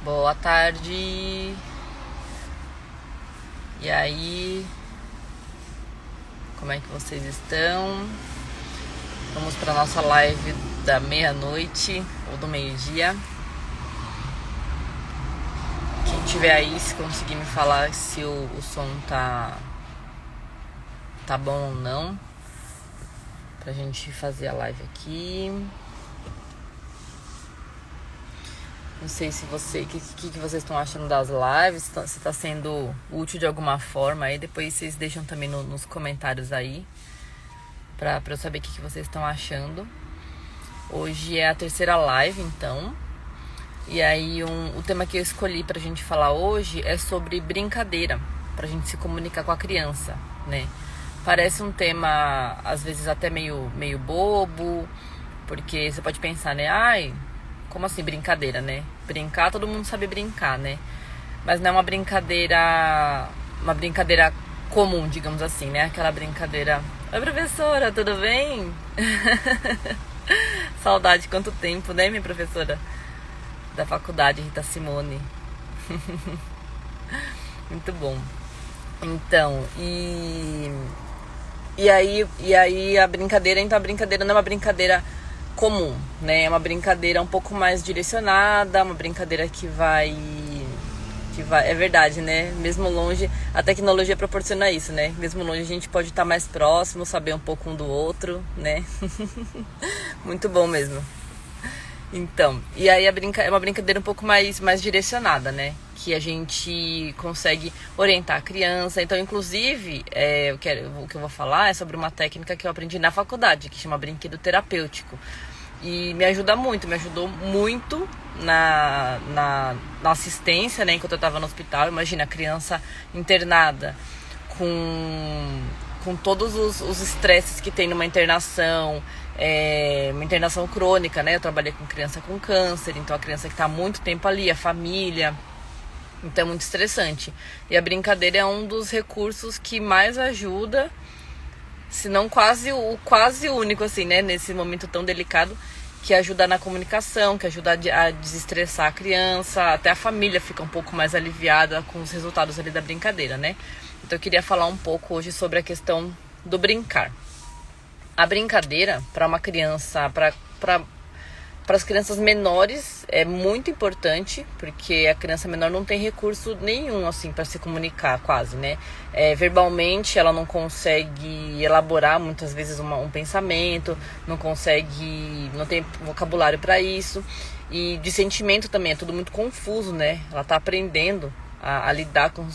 Boa tarde. E aí? Como é que vocês estão? Vamos para nossa live da meia-noite ou do meio-dia. Quem tiver aí, se conseguir me falar se o som tá bom ou não, pra gente fazer a live aqui. Não sei se você, que vocês estão achando das lives, se tá sendo útil de alguma forma. Aí depois vocês deixam também nos comentários aí, pra eu saber o que vocês estão achando. Hoje é a terceira live, então. E aí o tema que eu escolhi pra gente falar hoje é sobre brincadeira, pra gente se comunicar com a criança, né? Parece um tema, às vezes, até meio bobo, porque você pode pensar, né? Ai, como assim brincadeira, né? Brincar, todo mundo sabe brincar, né? Mas não é uma brincadeira comum, digamos assim, né? Aquela brincadeira... Oi, professora, tudo bem? Saudade, quanto tempo, né, minha professora da faculdade, Rita Simone. Muito bom. Então, e aí a brincadeira, então a brincadeira não é uma brincadeira comum, né? É uma brincadeira um pouco mais direcionada, uma brincadeira que vai, é verdade, né? Mesmo longe, a tecnologia proporciona isso, né? Mesmo longe a gente pode estar mais próximo, saber um pouco um do outro, né? Muito bom mesmo. Então, e aí é uma brincadeira um pouco mais direcionada, né? Que a gente consegue orientar a criança. Então, inclusive, o que eu vou falar é sobre uma técnica que eu aprendi na faculdade, que chama brinquedo terapêutico. E me ajudou muito na assistência, né? Enquanto eu estava no hospital. Imagina, a criança internada com todos os estresses que tem numa internação. Uma internação crônica, né? Eu trabalhei com criança com câncer, então a criança que está há muito tempo ali, a família, então é muito estressante. E a brincadeira é um dos recursos que mais ajuda, se não quase único, assim, né? Nesse momento tão delicado, que ajuda na comunicação, que ajuda a desestressar a criança, até a família fica um pouco mais aliviada com os resultados ali da brincadeira, né? Então eu queria falar um pouco hoje sobre a questão do brincar. A brincadeira para uma criança, para as crianças menores é muito importante, porque a criança menor não tem recurso nenhum assim para se comunicar, quase, né? Verbalmente ela não consegue elaborar muitas vezes um pensamento, não tem vocabulário para isso. E de sentimento também é tudo muito confuso, né? Ela está aprendendo a lidar com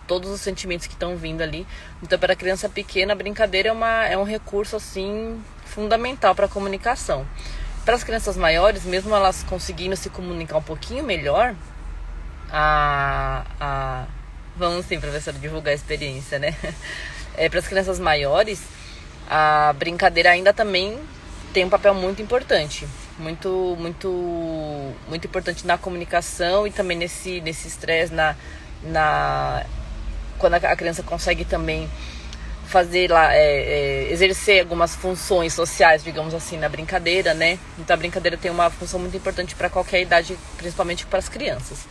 todos os sentimentos que estão vindo ali. Então, para a criança pequena, a brincadeira é um recurso assim fundamental para a comunicação. Para as crianças maiores, mesmo elas conseguindo se comunicar um pouquinho melhor, vamos sim, professora, divulgar a experiência, né? Para as crianças maiores, a brincadeira ainda também tem um papel muito importante. Muito importante na comunicação e também nesse estresse, quando a criança consegue também fazer lá, exercer algumas funções sociais, digamos assim, na brincadeira, né? Então a brincadeira tem uma função muito importante para qualquer idade, principalmente para as crianças.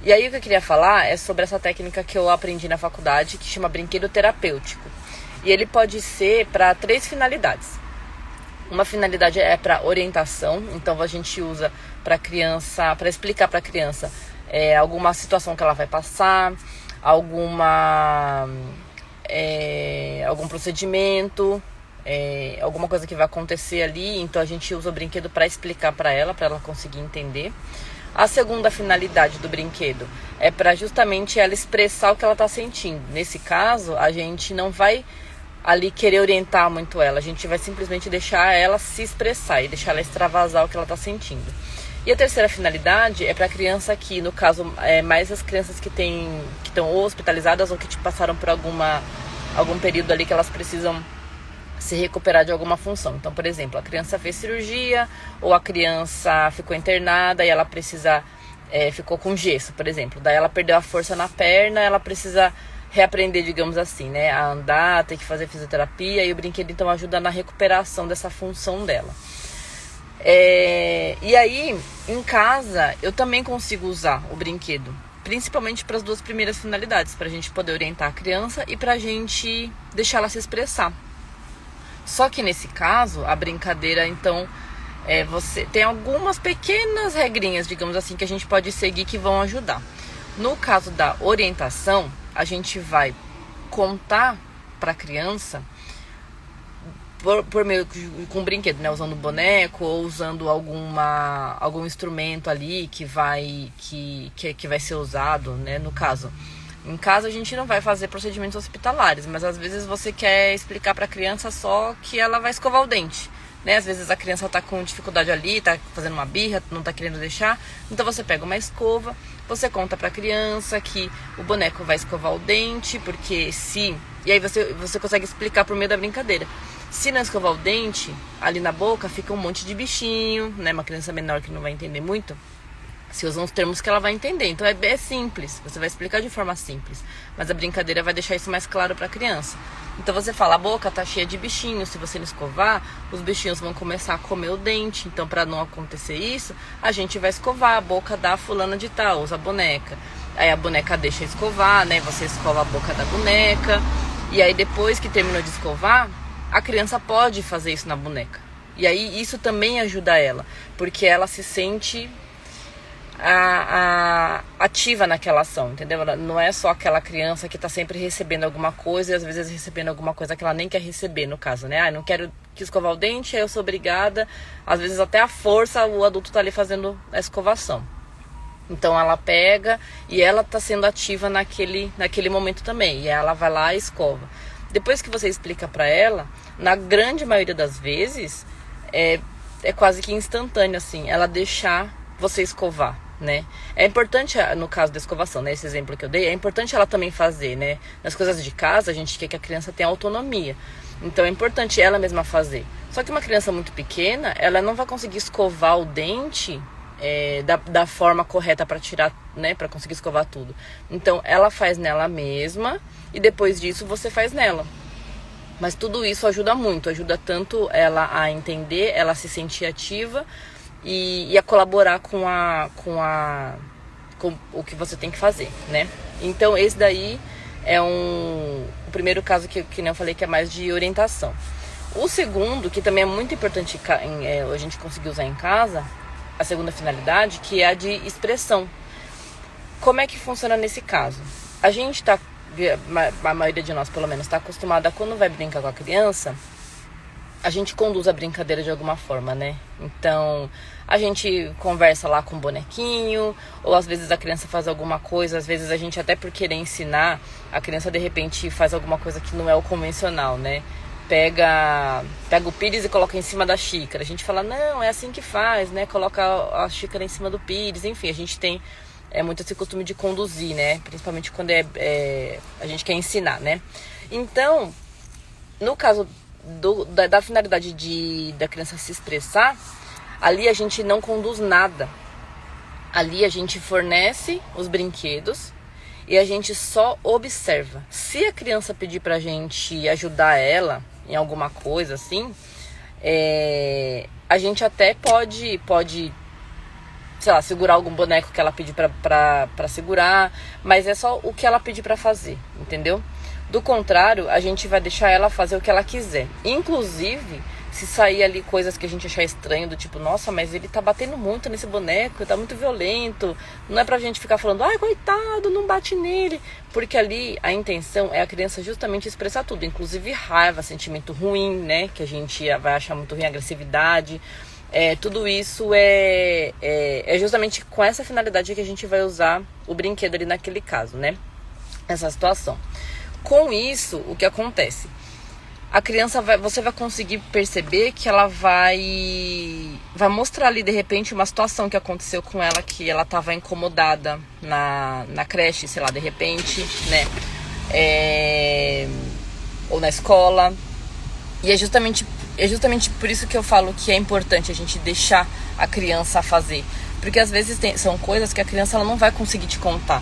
E aí o que eu queria falar é sobre essa técnica que eu aprendi na faculdade, que chama brinquedo terapêutico. E ele pode ser para 3 finalidades. Uma finalidade é para orientação, então a gente usa para criança, para explicar para a criança alguma situação que ela vai passar, algum procedimento, alguma coisa que vai acontecer ali, então a gente usa o brinquedo para explicar para ela conseguir entender. A segunda finalidade do brinquedo é para justamente ela expressar o que ela está sentindo. Nesse caso, a gente não vai ali querer orientar muito ela, a gente vai simplesmente deixar ela se expressar e deixar ela extravasar o que ela está sentindo. E a terceira finalidade é para a criança que, no caso, mais as crianças que estão hospitalizadas ou que passaram por algum período ali que elas precisam se recuperar de alguma função. Então, por exemplo, a criança fez cirurgia ou a criança ficou internada e ela ficou com gesso, por exemplo. Daí ela perdeu a força na perna, ela precisa reaprender, digamos assim, né, a andar, ter que fazer fisioterapia, e o brinquedo então ajuda na recuperação dessa função dela. E aí, em casa, eu também consigo usar o brinquedo, principalmente para as duas primeiras finalidades, para a gente poder orientar a criança e para a gente deixar ela se expressar. Só que nesse caso, a brincadeira, então, você tem algumas pequenas regrinhas, digamos assim, que a gente pode seguir que vão ajudar. No caso da orientação, a gente vai contar para a criança por meio com brinquedo, né? Usando boneco ou usando algum instrumento ali que vai ser usado, né? No caso, em casa a gente não vai fazer procedimentos hospitalares, mas às vezes você quer explicar para a criança só que ela vai escovar o dente, né? Às vezes a criança tá com dificuldade ali, tá fazendo uma birra, não tá querendo deixar, então você pega uma escova, você conta para a criança que o boneco vai escovar o dente, porque e aí você consegue explicar por meio da brincadeira. Se não escovar o dente, ali na boca fica um monte de bichinho, né? Uma criança menor que não vai entender muito, se usam os termos que ela vai entender. Então é simples, você vai explicar de forma simples, mas a brincadeira vai deixar isso mais claro para a criança. Então você fala, a boca tá cheia de bichinhos, se você não escovar, os bichinhos vão começar a comer o dente. Então, para não acontecer isso, a gente vai escovar a boca da fulana de tal, usa a boneca. Aí a boneca deixa escovar, né? Você escova a boca da boneca. E aí depois que terminou de escovar, a criança pode fazer isso na boneca. E aí isso também ajuda ela, porque ela se sente ativa naquela ação, entendeu? Ela não é só aquela criança que tá sempre recebendo alguma coisa e às vezes recebendo alguma coisa que ela nem quer receber, no caso, né? Não quero que escovar o dente, aí eu sou obrigada. Às vezes até à força o adulto tá ali fazendo a escovação. Então ela pega e ela tá sendo ativa naquele momento também. E ela vai lá e escova. Depois que você explica pra ela, na grande maioria das vezes, é quase que instantâneo, assim, ela deixar você escovar, né? É importante, no caso da escovação, né? Esse exemplo que eu dei, é importante ela também fazer, né? Nas coisas de casa, a gente quer que a criança tenha autonomia. Então é importante ela mesma fazer. Só que uma criança muito pequena, ela não vai conseguir escovar o dente da forma correta para tirar, né? Para conseguir escovar tudo. Então ela faz nela mesma e depois disso você faz nela. Mas tudo isso ajuda muito, ajuda tanto ela a entender, ela a se sentir ativa e a colaborar com o que você tem que fazer, né? Então esse daí é o primeiro caso que eu falei, que é mais de orientação. O segundo, que também é muito importante a gente conseguir usar em casa, a segunda finalidade, que é a de expressão. Como é que funciona nesse caso? A gente tá, a maioria de nós pelo menos, está acostumada, quando vai brincar com a criança, a gente conduz a brincadeira de alguma forma, né? Então, a gente conversa lá com o bonequinho, ou às vezes a criança faz alguma coisa, às vezes a gente até por querer ensinar, a criança de repente faz alguma coisa que não é o convencional, né? Pega o pires e coloca em cima da xícara. A gente fala, não, é assim que faz, né? Coloca a xícara em cima do pires. Enfim, a gente tem muito esse costume de conduzir, né? Principalmente quando a gente quer ensinar, né? Então, no caso da finalidade da criança se expressar, ali a gente não conduz nada. Ali a gente fornece os brinquedos e a gente só observa. Se a criança pedir pra gente ajudar ela em alguma coisa assim, a gente até pode, sei lá, segurar algum boneco que ela pedir pra segurar, mas é só o que ela pedir pra fazer, entendeu? Do contrário, a gente vai deixar ela fazer o que ela quiser. Inclusive, se sair ali coisas que a gente achar estranho, do tipo, nossa, mas ele tá batendo muito nesse boneco, tá muito violento. Não é pra gente ficar falando, ai, coitado, não bate nele. Porque ali a intenção é a criança justamente expressar tudo, inclusive raiva, sentimento ruim, né? Que a gente vai achar muito ruim, agressividade. Tudo isso é justamente com essa finalidade que a gente vai usar o brinquedo ali naquele caso, né? Essa situação. Com isso, o que acontece? A criança você vai conseguir perceber que ela vai mostrar ali de repente uma situação que aconteceu com ela, que ela estava incomodada na creche, sei lá, de repente, né? Ou na escola. E é justamente por isso que eu falo que é importante a gente deixar a criança fazer. Porque às vezes são coisas que a criança ela não vai conseguir te contar.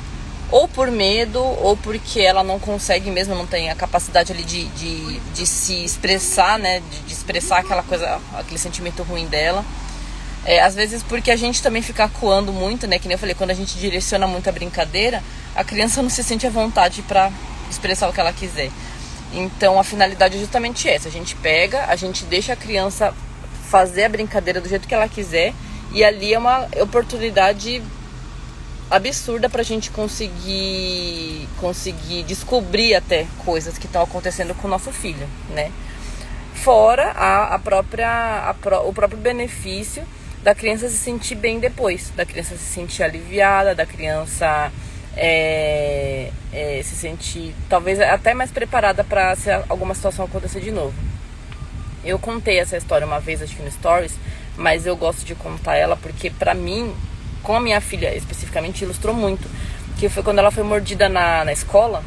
Ou por medo, ou porque ela não consegue mesmo, não tem a capacidade ali de se expressar, né? De expressar aquela coisa, aquele sentimento ruim dela. Às vezes porque a gente também fica acuando muito, né? Que nem eu falei, quando a gente direciona muito a brincadeira, a criança não se sente à vontade para expressar o que ela quiser. Então a finalidade é justamente essa. A gente pega, a gente deixa a criança fazer a brincadeira do jeito que ela quiser. E ali é uma oportunidade absurda pra gente conseguir descobrir até coisas que estão acontecendo com o nosso filho, né? Fora o próprio benefício da criança se sentir bem depois, da criança se sentir aliviada, da criança se sentir talvez até mais preparada para se alguma situação acontecer de novo. Eu contei essa história uma vez, acho que no Stories, mas eu gosto de contar ela porque pra mim, com a minha filha especificamente, ilustrou muito. Que foi quando ela foi mordida na escola.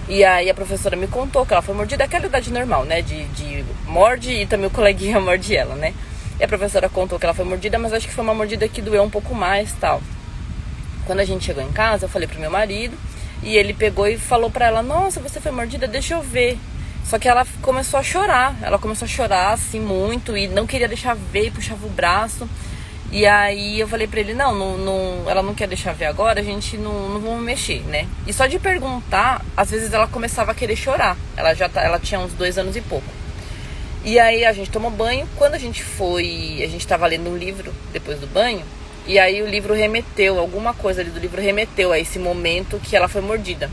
E aí a professora me contou que ela foi mordida aquela idade normal, né? De morde e também o coleguinha morde ela, né? E a professora contou que ela foi mordida, mas acho que foi uma mordida que doeu um pouco mais, tal. Quando a gente chegou em casa, eu falei pro meu marido. E ele pegou e falou pra ela: nossa, você foi mordida? Deixa eu ver. Só que ela começou a chorar. Ela começou a chorar, assim, muito. E não queria deixar ver, e puxava o braço. E aí eu falei pra ele: não, ela não quer deixar ver agora, a gente não vamos mexer, né? E só de perguntar, às vezes ela começava a querer chorar. Ela tinha uns 2 anos e pouco. E aí a gente tomou banho. Quando a gente tava lendo um livro depois do banho. E aí o livro remeteu, alguma coisa ali do livro remeteu a esse momento que ela foi mordida.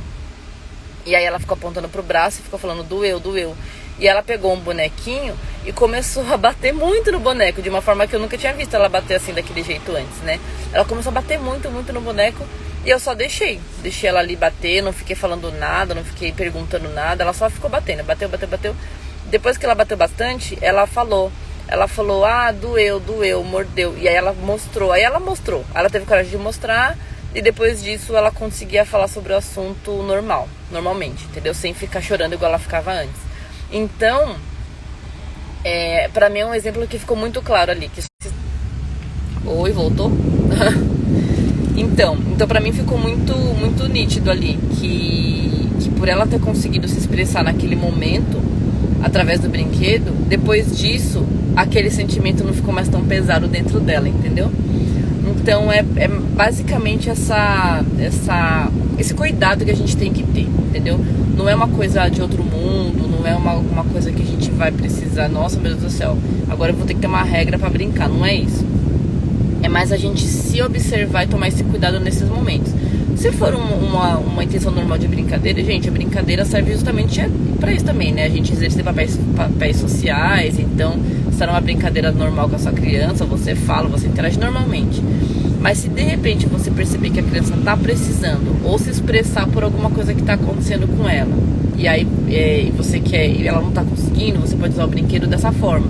E aí ela ficou apontando pro braço e ficou falando: doeu, doeu. E ela pegou um bonequinho e começou a bater muito no boneco, de uma forma que eu nunca tinha visto ela bater assim daquele jeito antes, né? Ela começou a bater muito, muito no boneco e eu só deixei ela ali bater, não fiquei falando nada, não fiquei perguntando nada, ela só ficou batendo, bateu. Depois que ela bateu bastante, ela falou, ah, doeu, mordeu. E aí ela mostrou, ela teve coragem de mostrar. E depois disso ela conseguia falar sobre o assunto normalmente, entendeu? Sem ficar chorando igual ela ficava antes. Então, pra mim é um exemplo que ficou muito claro ali. Oi, voltou? Então pra mim ficou muito, muito nítido ali que por ela ter conseguido se expressar naquele momento, através do brinquedo, depois disso, aquele sentimento não ficou mais tão pesado dentro dela, entendeu? Então é basicamente esse cuidado que a gente tem que ter, entendeu? Não é uma coisa de outro mundo, não é uma coisa que a gente vai precisar, nossa, meu Deus do céu, agora eu vou ter que ter uma regra pra brincar, não é isso. É mais a gente se observar e tomar esse cuidado nesses momentos. Se for uma intenção normal de brincadeira, gente, a brincadeira serve justamente pra isso também, né? A gente exercer papéis sociais, então, se era uma brincadeira normal com a sua criança, você fala, você interage normalmente. Mas se de repente você perceber que a criança tá precisando ou se expressar por alguma coisa que tá acontecendo com ela, e aí você quer, e ela não tá conseguindo, você pode usar o brinquedo dessa forma,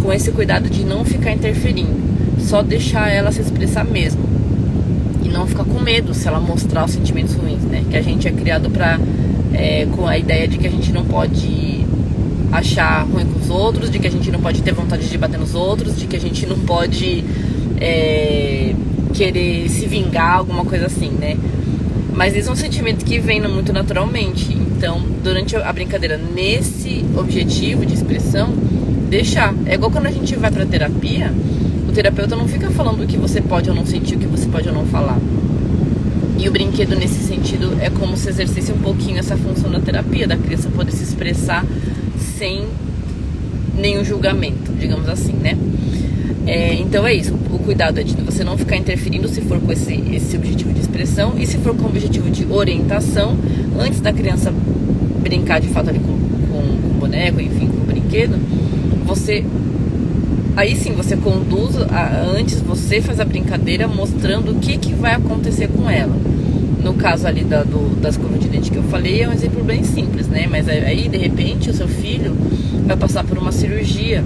com esse cuidado de não ficar interferindo, só deixar ela se expressar mesmo. E não ficar com medo se ela mostrar os sentimentos ruins, né? Que a gente é criado com a ideia de que a gente não pode achar ruim com os outros, de que a gente não pode ter vontade de bater nos outros, de que a gente não pode querer se vingar, alguma coisa assim, né? Mas isso é um sentimento que vem muito naturalmente. Então, durante a brincadeira, nesse objetivo de expressão, deixar. É igual quando a gente vai pra terapia, o terapeuta não fica falando o que você pode ou não sentir, o que você pode ou não falar. E o brinquedo, nesse sentido, é como se exercesse um pouquinho essa função da terapia, da criança poder se expressar sem nenhum julgamento, digamos assim, né? Então é isso, o cuidado é de você não ficar interferindo se for com esse objetivo de expressão, e se for com o objetivo de orientação, antes da criança brincar de fato ali com o boneco, enfim, com o brinquedo, aí sim você conduz, antes você faz a brincadeira mostrando o que vai acontecer com ela. No caso ali da escova de dente que eu falei, é um exemplo bem simples, né? Mas aí, de repente, o seu filho vai passar por uma cirurgia.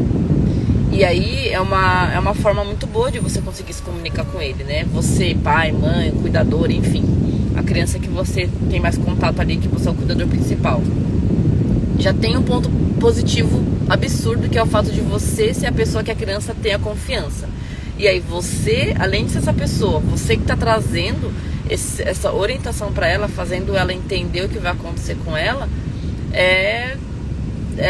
E aí é uma forma muito boa de você conseguir se comunicar com ele, né? Você, pai, mãe, cuidador, enfim. A criança que você tem mais contato ali, que você é o cuidador principal. Já tem um ponto positivo absurdo, que é o fato de você ser a pessoa que a criança tenha confiança. E aí você, além de ser essa pessoa, você que está trazendo essa orientação para ela, fazendo ela entender o que vai acontecer com ela, é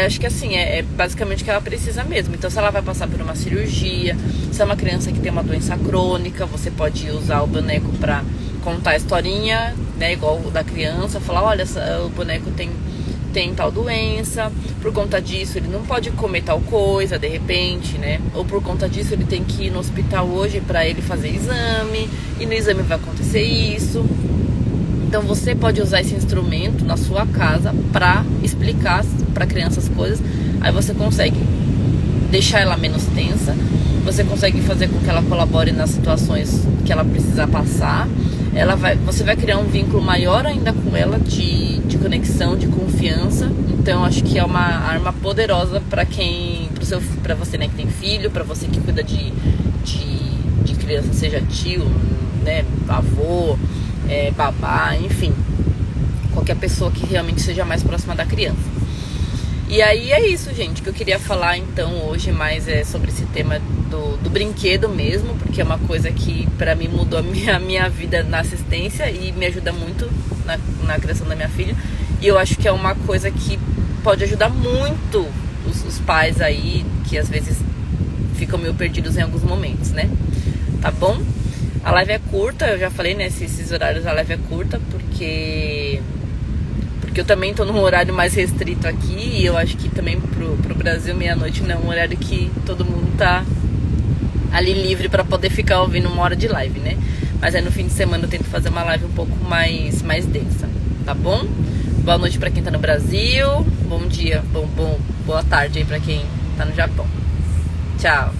acho que assim, é basicamente o que ela precisa mesmo. Então, se ela vai passar por uma cirurgia, se é uma criança que tem uma doença crônica, você pode usar o boneco pra contar a historinha, né, igual o da criança, falar, olha, o boneco tem tal doença, por conta disso ele não pode comer tal coisa, de repente, né? Ou por conta disso ele tem que ir no hospital hoje pra ele fazer exame, e no exame vai acontecer isso. Então você pode usar esse instrumento na sua casa pra explicar pra criança as coisas. Aí você consegue deixar ela menos tensa, você consegue fazer com que ela colabore nas situações que ela precisar passar. Você vai criar um vínculo maior ainda com ela de conexão, de confiança. Então acho que é uma arma poderosa para você, né, que tem filho, para você que cuida de criança, seja tio, né, avô, babá, enfim, qualquer pessoa que realmente seja mais próxima da criança. E aí é isso, gente, que eu queria falar então hoje mais sobre esse tema do brinquedo mesmo, porque é uma coisa que pra mim mudou a minha vida na assistência e me ajuda muito na criação da minha filha. E eu acho que é uma coisa que pode ajudar muito os pais aí, que às vezes ficam meio perdidos em alguns momentos, né? Tá bom? A live é curta, eu já falei, né? Esses horários a live é curta, porque eu também tô num horário mais restrito aqui, e eu acho que também pro Brasil meia-noite não é um horário que todo mundo tá ali livre pra poder ficar ouvindo uma hora de live, né? Mas aí no fim de semana eu tento fazer uma live um pouco mais densa, tá bom? Boa noite pra quem tá no Brasil, bom dia, boa tarde aí pra quem tá no Japão. Tchau!